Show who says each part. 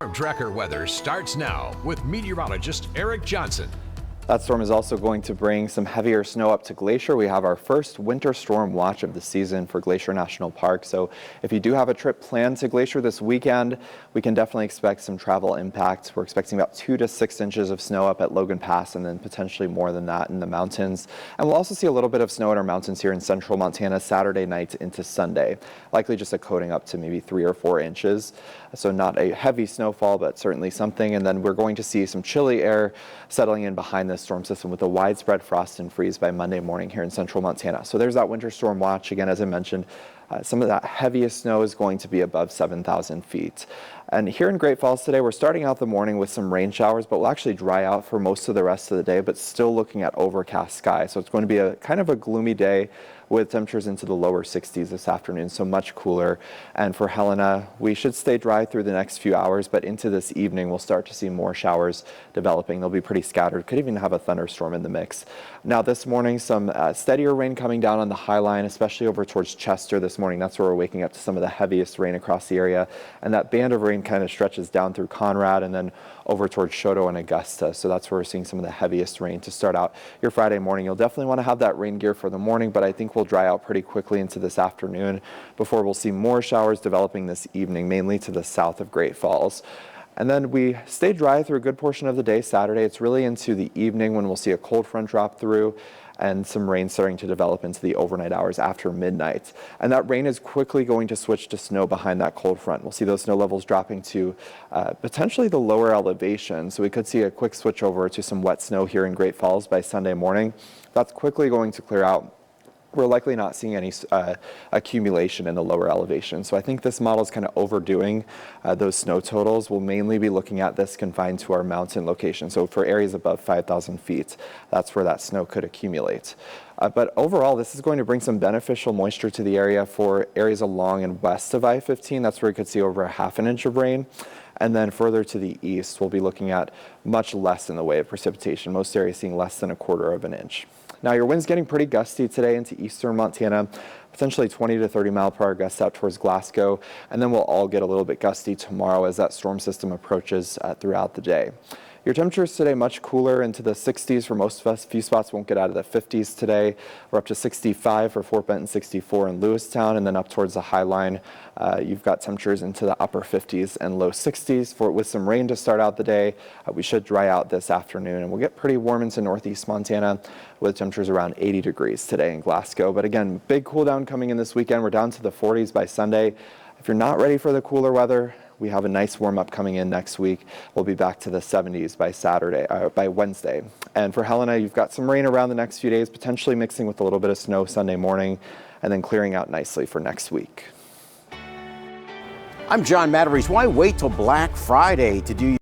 Speaker 1: Storm Tracker weather starts now with meteorologist Eric Johnson.
Speaker 2: That storm is also going to bring some heavier snow up to Glacier. We have our first winter storm watch of the season for Glacier National Park. So if you do have a trip planned to Glacier this weekend, we can definitely expect some travel impact. We're expecting about 2 to 6 inches of snow up at Logan Pass and then potentially more than that in the mountains. And we'll also see a little bit of snow in our mountains here in central Montana Saturday night into Sunday. Likely just a coating up to maybe 3 or 4 inches. So not a heavy snowfall, but certainly something. And then we're going to see some chilly air settling in behind this storm system with a widespread frost and freeze by Monday morning here in central Montana. So there's that winter storm watch. Again, as I mentioned, some of that heaviest snow is going to be above 7,000 feet. And here in Great Falls today, we're starting out the morning with some rain showers, but we'll actually dry out for most of the rest of the day, but still looking at overcast sky. So it's going to be a kind of a gloomy day with temperatures into the lower 60s this afternoon, so much cooler. And for Helena, we should stay dry through the next few hours, but into this evening, we'll start to see more showers developing. They'll be pretty scattered, could even have a thunderstorm in the mix. Now this morning, some steadier rain coming down on the high line, especially over towards Chester this morning. That's where we're waking up to some of the heaviest rain across the area. And that band of rain kind of stretches down through Conrad and then over towards Choteau and Augusta. So that's where we're seeing some of the heaviest rain to start out your Friday morning. You'll definitely want to have that rain gear for the morning, but I think we'll dry out pretty quickly into this afternoon before we'll see more showers developing this evening, mainly to the south of Great Falls. And then we stay dry through a good portion of the day Saturday. It's really into the evening when we'll see a cold front drop through and some rain starting to develop into the overnight hours after midnight. And that rain is quickly going to switch to snow behind that cold front. We'll see those snow levels dropping to potentially the lower elevation. So we could see a quick switch over to some wet snow here in Great Falls by Sunday morning. That's quickly going to clear out. We're likely not seeing any accumulation in the lower elevation. So I think this model is kind of overdoing those snow totals. We'll mainly be looking at this confined to our mountain location. So for areas above 5,000 feet, that's where that snow could accumulate. But overall, this is going to bring some beneficial moisture to the area for areas along and west of I-15. That's where you could see over ½ an inch of rain. And then further to the east, we'll be looking at much less in the way of precipitation. Most areas seeing less than ¼ an inch. Now your wind's getting pretty gusty today into eastern Montana, potentially 20 to 30 mile per hour gusts out towards Glasgow. And then we'll all get a little bit gusty tomorrow as that storm system approaches throughout the day. Your temperatures today much cooler into the 60s for most of us. A few spots won't get out of the 50s today. We're up to 65 for Fort Benton, 64 in Lewistown, and then up towards the high line, you've got temperatures into the upper 50s and low 60s. With some rain to start out the day, we should dry out this afternoon, and we'll get pretty warm into northeast Montana with temperatures around 80 degrees today in Glasgow. But again, big cool down coming in this weekend. We're down to the 40s by Sunday. If you're not ready for the cooler weather, we have a nice warm up coming in next week. We'll be back to the 70s by Wednesday. And for Helena, you've got some rain around the next few days, potentially mixing with a little bit of snow Sunday morning, and then clearing out nicely for next week.
Speaker 3: I'm John Matteries. Why wait till Black Friday to do